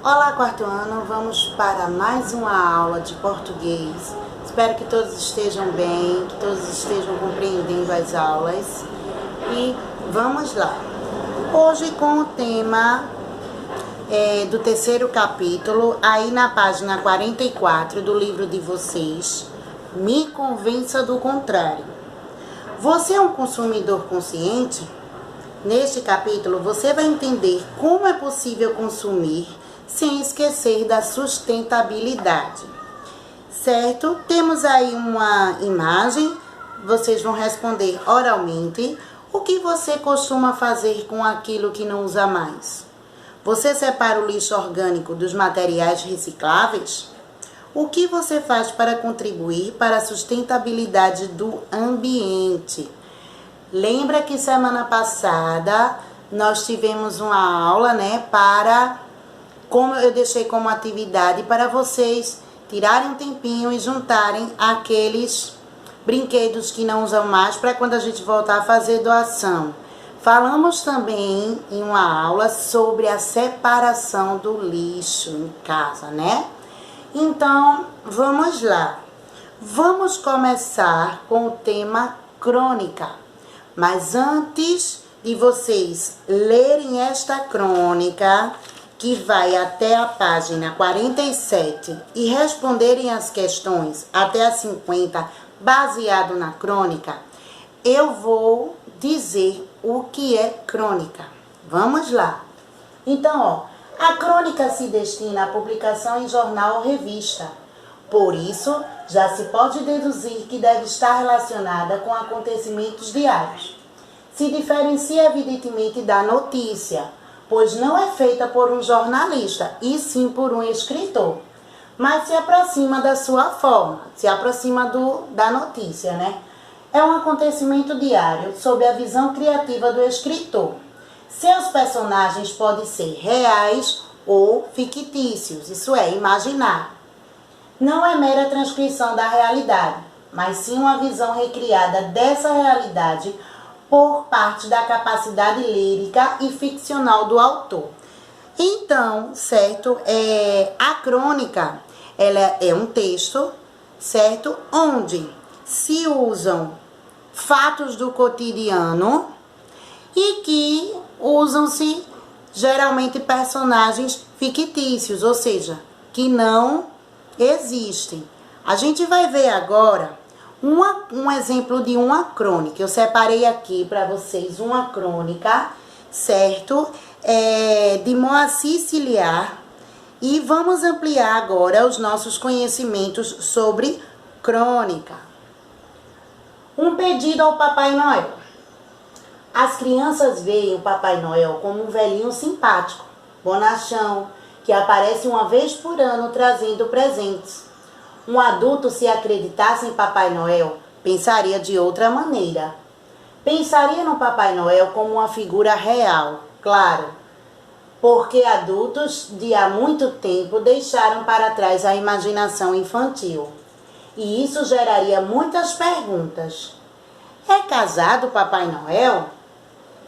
Olá, quarto ano, vamos para mais uma aula de português. Espero que todos estejam bem, que todos estejam compreendendo as aulas. E vamos lá. Hoje com o tema do terceiro capítulo, aí na página 44 do livro de vocês, Me Convença do Contrário. Você é um consumidor consciente? Neste capítulo, você vai entender como é possível consumir sem esquecer da sustentabilidade, certo? Temos aí uma imagem, vocês vão responder oralmente. O que você costuma fazer com aquilo que não usa mais? Você separa o lixo orgânico dos materiais recicláveis? O que você faz para contribuir para a sustentabilidade do ambiente? Lembra que semana passada nós tivemos uma aula, como eu deixei como atividade para vocês tirarem um tempinho e juntarem aqueles brinquedos que não usam mais para quando a gente voltar a fazer doação. Falamos também em uma aula sobre a separação do lixo em casa, né? Então, vamos lá. Vamos começar com o tema crônica. Mas antes de vocês lerem esta crônica, que vai até a página 47, e responderem as questões até a 50, baseado na crônica, eu vou dizer o que é crônica. Vamos lá. Então, a crônica se destina à publicação em jornal ou revista. Por isso, já se pode deduzir que deve estar relacionada com acontecimentos diários. Se diferencia evidentemente da notícia, pois não é feita por um jornalista, e sim por um escritor. Mas se aproxima da sua forma, se aproxima da notícia, né? É um acontecimento diário, sob a visão criativa do escritor. Seus personagens podem ser reais ou fictícios, isso é, imaginar. Não é mera transcrição da realidade, mas sim uma visão recriada dessa realidade por parte da capacidade lírica e ficcional do autor. Então, certo, a crônica, ela é um texto, certo, onde se usam fatos do cotidiano e que usam-se geralmente personagens fictícios, ou seja, que não existem. A gente vai ver agora um exemplo de uma crônica. Eu separei aqui para vocês uma crônica, certo? De Moacir Ciliar. E vamos ampliar agora os nossos conhecimentos sobre crônica. Um pedido ao Papai Noel. As crianças veem o Papai Noel como um velhinho simpático, bonachão, que aparece uma vez por ano trazendo presentes. Um adulto, se acreditasse em Papai Noel, pensaria de outra maneira. Pensaria no Papai Noel como uma figura real, claro, porque adultos de há muito tempo deixaram para trás a imaginação infantil. E isso geraria muitas perguntas. É casado Papai Noel?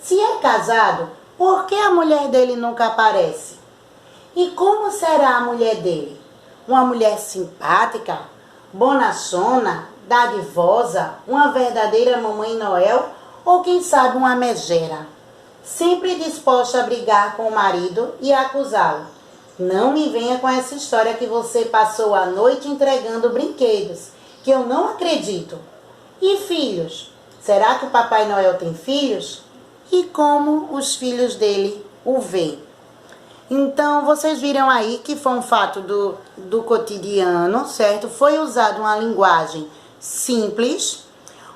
Se é casado, por que a mulher dele nunca aparece? E como será a mulher dele? Uma mulher simpática, bonachona, dadivosa, uma verdadeira Mamãe Noel ou quem sabe uma megera? Sempre disposta a brigar com o marido e a acusá-lo. Não me venha com essa história que você passou a noite entregando brinquedos, que eu não acredito. E filhos? Será que o Papai Noel tem filhos? E como os filhos dele o veem? Então, vocês viram aí que foi um fato do cotidiano, certo? Foi usada uma linguagem simples,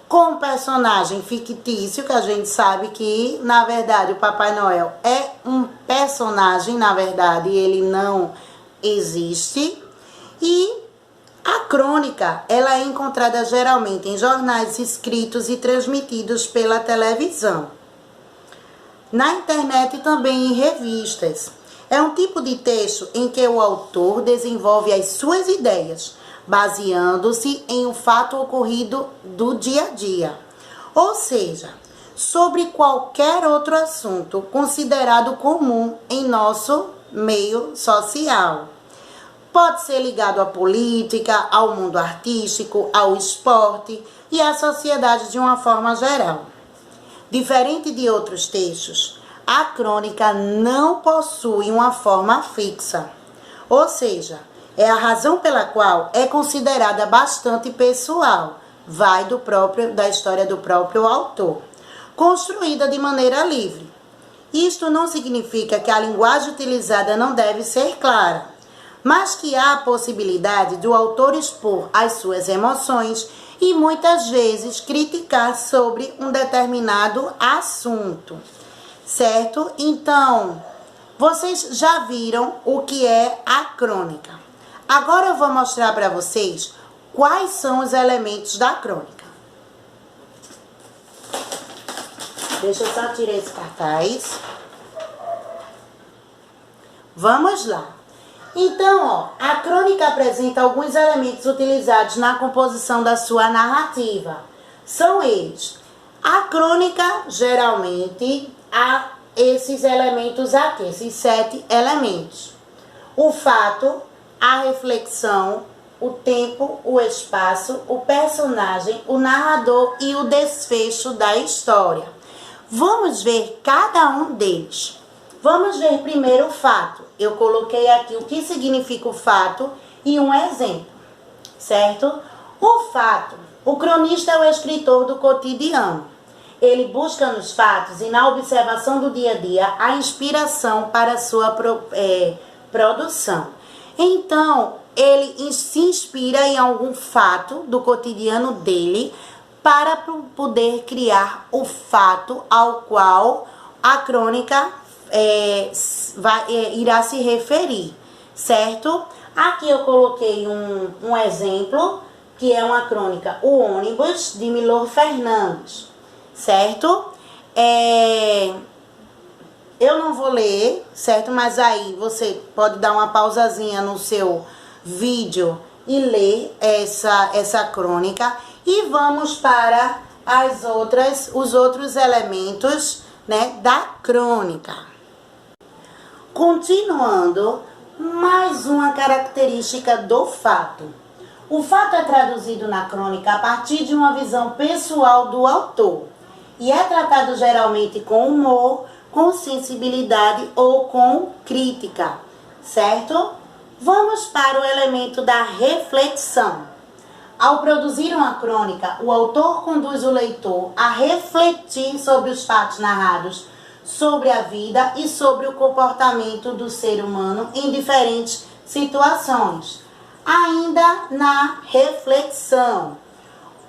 com um personagem fictício, que a gente sabe que, na verdade, o Papai Noel é um personagem, na verdade, ele não existe. E a crônica, ela é encontrada geralmente em jornais escritos e transmitidos pela televisão. Na internet e também em revistas. É um tipo de texto em que o autor desenvolve as suas ideias, baseando-se em um fato ocorrido do dia a dia. Ou seja, sobre qualquer outro assunto considerado comum em nosso meio social. Pode ser ligado à política, ao mundo artístico, ao esporte e à sociedade de uma forma geral. Diferente de outros textos, a crônica não possui uma forma fixa, ou seja, é a razão pela qual é considerada bastante pessoal, vai da história do próprio autor, construída de maneira livre. Isto não significa que a linguagem utilizada não deve ser clara, mas que há a possibilidade do autor expor as suas emoções e muitas vezes criticar sobre um determinado assunto, certo? Então, vocês já viram o que é a crônica. Agora eu vou mostrar para vocês quais são os elementos da crônica. Deixa eu só tirar esse cartaz. Vamos lá. Então, a crônica apresenta alguns elementos utilizados na composição da sua narrativa. São eles. A crônica, geralmente, há esses elementos aqui, esses 7 elementos. O fato, a reflexão, o tempo, o espaço, o personagem, o narrador e o desfecho da história. Vamos ver cada um deles. Vamos ver primeiro o fato. Eu coloquei aqui o que significa o fato e um exemplo, certo? O fato. O cronista é o escritor do cotidiano. Ele busca nos fatos e na observação do dia a dia a inspiração para a sua produção. Então, ele se inspira em algum fato do cotidiano dele para poder criar o fato ao qual a crônica irá se referir, certo? Aqui eu coloquei um exemplo, que é uma crônica, O Ônibus, de Milor Fernandes, certo? Eu não vou ler, certo? Mas aí você pode dar uma pausazinha no seu vídeo e ler essa crônica. E vamos para os outros elementos, né, da crônica. Continuando, mais uma característica do fato. O fato é traduzido na crônica a partir de uma visão pessoal do autor e é tratado geralmente com humor, com sensibilidade ou com crítica, certo? Vamos para o elemento da reflexão. Ao produzir uma crônica, o autor conduz o leitor a refletir sobre os fatos narrados, sobre a vida e sobre o comportamento do ser humano em diferentes situações. Ainda na reflexão,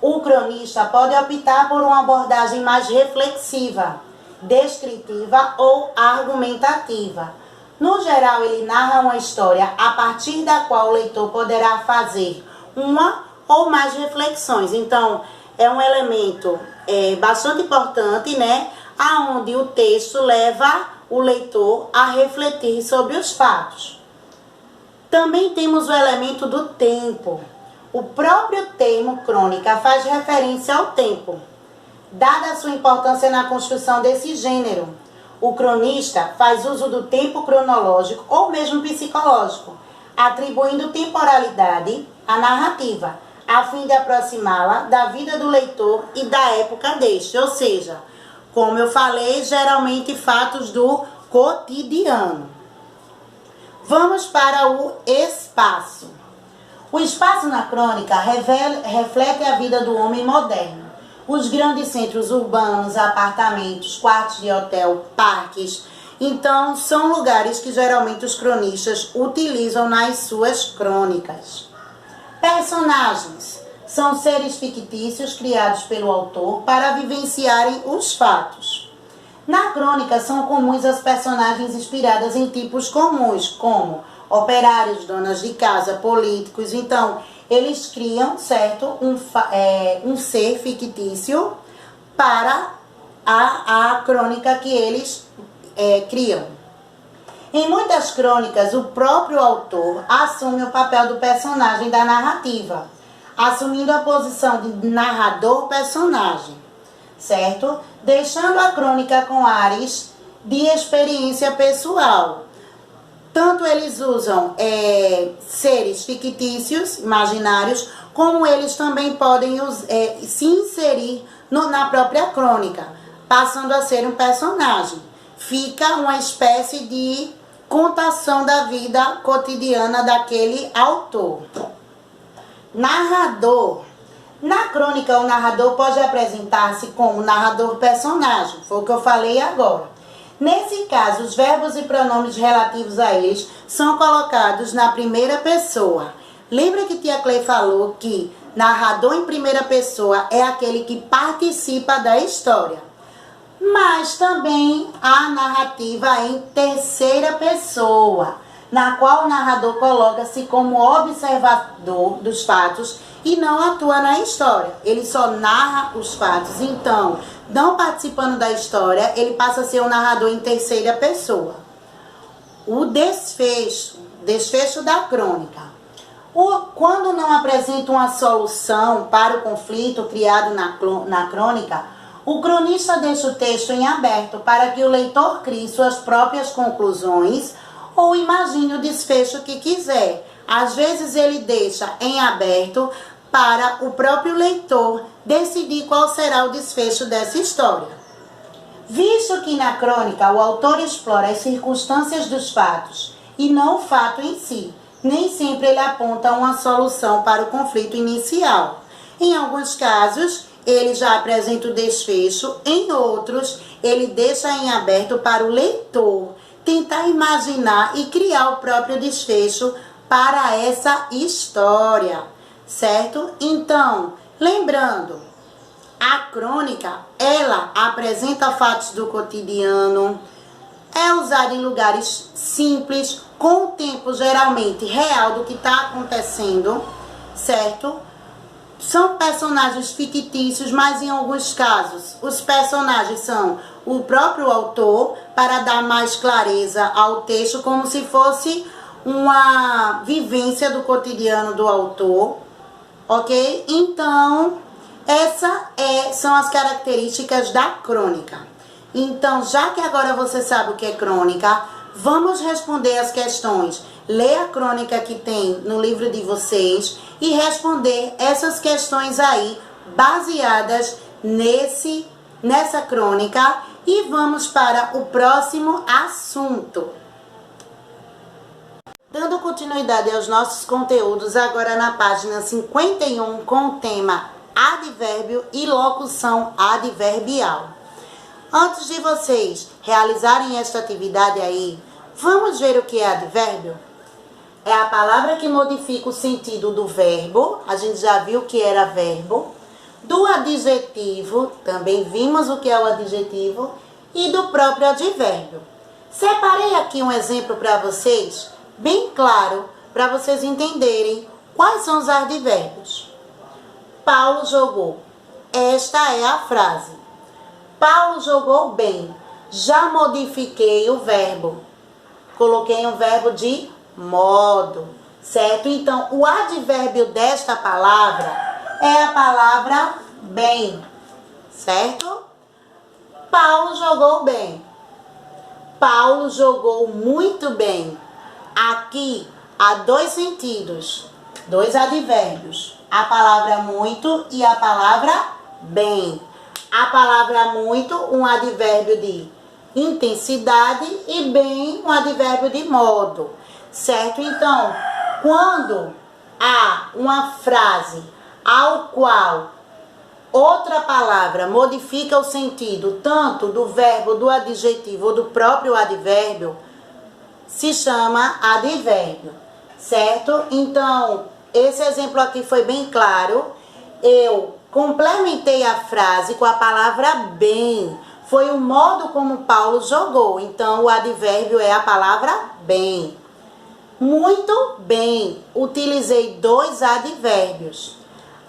o cronista pode optar por uma abordagem mais reflexiva, descritiva ou argumentativa. No geral, ele narra uma história a partir da qual o leitor poderá fazer uma ou mais reflexões. Então, é um elemento bastante importante, né? Aonde o texto leva o leitor a refletir sobre os fatos. Também temos o elemento do tempo. O próprio termo crônica faz referência ao tempo, dada a sua importância na construção desse gênero. O cronista faz uso do tempo cronológico ou mesmo psicológico, atribuindo temporalidade à narrativa, a fim de aproximá-la da vida do leitor e da época deste, ou seja, como eu falei, geralmente fatos do cotidiano. Vamos para o espaço. O espaço na crônica reflete a vida do homem moderno. Os grandes centros urbanos, apartamentos, quartos de hotel, parques. Então, são lugares que geralmente os cronistas utilizam nas suas crônicas. Personagens são seres fictícios criados pelo autor para vivenciarem os fatos. Na crônica são comuns as personagens inspiradas em tipos comuns, como operários, donas de casa, políticos. Então, eles criam, certo, um ser fictício para a crônica que eles criam. Em muitas crônicas, o próprio autor assume o papel do personagem da narrativa, assumindo a posição de narrador-personagem, certo? Deixando a crônica com ares de experiência pessoal. Tanto eles usam seres fictícios, imaginários, como eles também podem se inserir na própria crônica, passando a ser um personagem. Fica uma espécie de contação da vida cotidiana daquele autor. Narrador. Na crônica, o narrador pode apresentar-se como narrador-personagem, foi o que eu falei agora. Nesse caso, os verbos e pronomes relativos a eles são colocados na primeira pessoa. Lembra que tia Clay falou que narrador em primeira pessoa é aquele que participa da história. Mas também há narrativa em terceira pessoa, na qual o narrador coloca-se como observador dos fatos e não atua na história. Ele só narra os fatos. Então, não participando da história, ele passa a ser um narrador em terceira pessoa. O desfecho da crônica. Quando não apresenta uma solução para o conflito criado na crônica, o cronista deixa o texto em aberto para que o leitor crie suas próprias conclusões ou imagine o desfecho que quiser. Às vezes ele deixa em aberto para o próprio leitor decidir qual será o desfecho dessa história. Visto que na crônica o autor explora as circunstâncias dos fatos e não o fato em si, nem sempre ele aponta uma solução para o conflito inicial. Em alguns casos, ele já apresenta o desfecho, em outros, ele deixa em aberto para o leitor tentar imaginar e criar o próprio desfecho para essa história, certo? Então, lembrando, a crônica, ela apresenta fatos do cotidiano, é usada em lugares simples, com o tempo geralmente real do que está acontecendo, certo? São personagens fictícios, mas em alguns casos os personagens são o próprio autor, para dar mais clareza ao texto, como se fosse uma vivência do cotidiano do autor, ok? Então, são as características da crônica. Então, já que agora você sabe o que é crônica, vamos responder as questões. Lê a crônica que tem no livro de vocês e responder essas questões aí, baseadas nessa crônica. E vamos para o próximo assunto. Dando continuidade aos nossos conteúdos, agora na página 51, com o tema advérbio e locução adverbial. Antes de vocês realizarem esta atividade aí, vamos ver o que é advérbio? É a palavra que modifica o sentido do verbo, a gente já viu que era verbo, do adjetivo, também vimos o que é o adjetivo, e do próprio advérbio. Separei aqui um exemplo para vocês, bem claro, para vocês entenderem quais são os advérbios. Paulo jogou. Esta é a frase. Paulo jogou bem. Já modifiquei o verbo. Coloquei um verbo de modo, certo? Então, o advérbio desta palavra é a palavra bem, certo? Paulo jogou bem. Paulo jogou muito bem. Aqui há dois sentidos, dois advérbios. A palavra muito e a palavra bem. A palavra muito, um advérbio de intensidade, e bem, um advérbio de modo, certo? Então, quando há uma frase ao qual outra palavra modifica o sentido tanto do verbo, do adjetivo ou do próprio advérbio, se chama advérbio, certo? Então, esse exemplo aqui foi bem claro. Eu complementei a frase com a palavra bem. Foi o modo como Paulo jogou. Então, o advérbio é a palavra bem. Muito bem. Utilizei dois advérbios.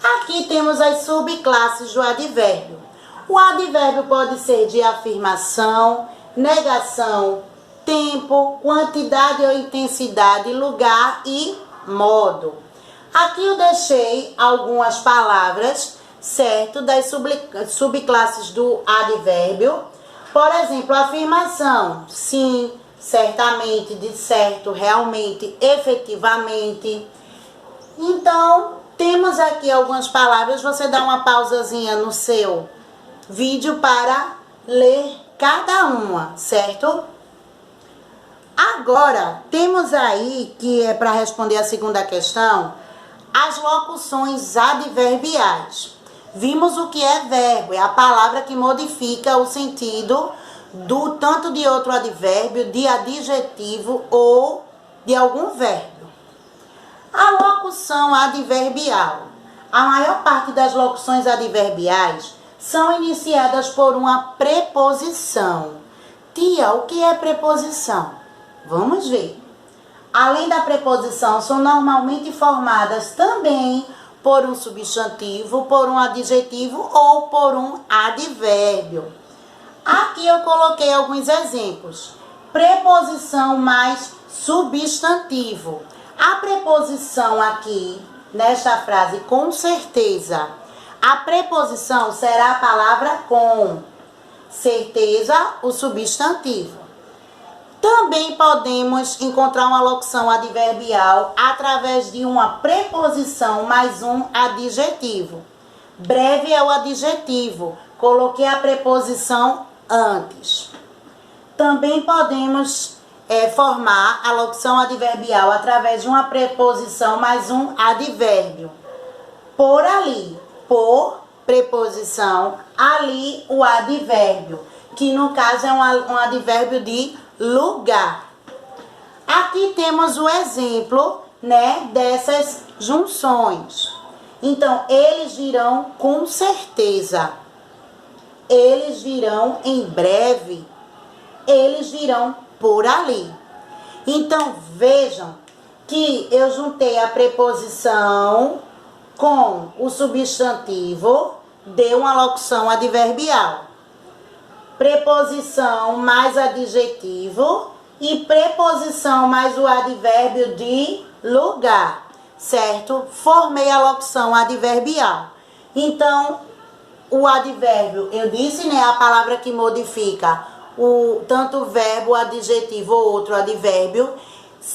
Aqui temos as subclasses do advérbio. O advérbio pode ser de afirmação, negação, tempo, quantidade ou intensidade, lugar e modo. Aqui eu deixei algumas palavras, certo, das subclasses do advérbio. Por exemplo, afirmação, sim, certamente, de certo, realmente, efetivamente. Então, temos aqui algumas palavras, você dá uma pausazinha no seu vídeo para ler cada uma, certo? Agora, temos aí, que é para responder a segunda questão, as locuções adverbiais. Vimos o que é verbo, é a palavra que modifica o sentido do tanto de outro advérbio, de adjetivo ou de algum verbo. A locução adverbial. A maior parte das locuções adverbiais são iniciadas por uma preposição. Tia, o que é preposição? Vamos ver. Além da preposição, são normalmente formadas também por um substantivo, por um adjetivo ou por um advérbio. Aqui eu coloquei alguns exemplos. Preposição mais substantivo. A preposição aqui, nesta frase, com certeza. A preposição será a palavra com. Certeza, o substantivo. Também podemos encontrar uma locução adverbial através de uma preposição mais um adjetivo. Breve é o adjetivo. Coloquei a preposição antes. Também podemos formar a locução adverbial através de uma preposição mais um advérbio. Por ali, por preposição, ali o advérbio, que no caso é um advérbio de lugar. Aqui temos o exemplo, dessas junções. Então, eles virão com certeza. Eles virão em breve. Eles virão por ali. Então, vejam que eu juntei a preposição com o substantivo, deu uma locução adverbial. Preposição mais adjetivo e preposição mais o advérbio de lugar, certo? Formei a locução adverbial. Então, o advérbio, eu disse, a palavra que modifica tanto o verbo, o adjetivo ou outro advérbio.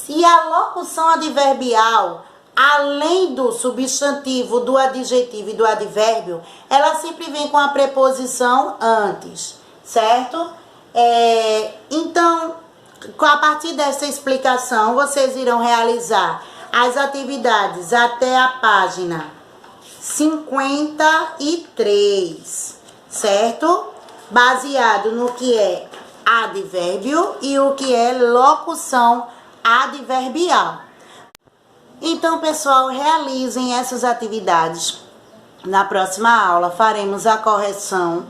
E a locução adverbial, além do substantivo, do adjetivo e do advérbio, ela sempre vem com a preposição antes. Certo? Então, a partir dessa explicação, vocês irão realizar as atividades até a página 53, certo? Baseado no que é advérbio e o que é locução adverbial. Então, pessoal, realizem essas atividades. Na próxima aula faremos a correção,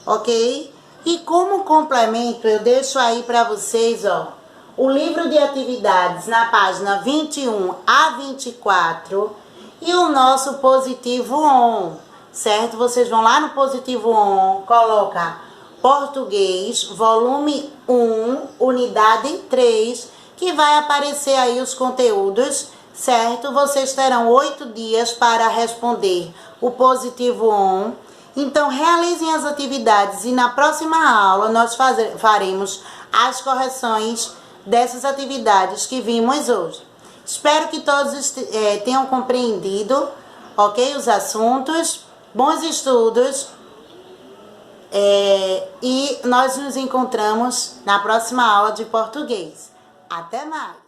ok? E como complemento, eu deixo aí para vocês, o livro de atividades na página 21 a 24 e o nosso positivo on, certo? Vocês vão lá no positivo on, coloca português, volume 1, unidade 3, que vai aparecer aí os conteúdos, certo? Vocês terão 8 dias para responder o positivo on. Então, realizem as atividades e na próxima aula nós faremos as correções dessas atividades que vimos hoje. Espero que todos tenham compreendido, ok? Os assuntos, bons estudos e nós nos encontramos na próxima aula de português. Até mais!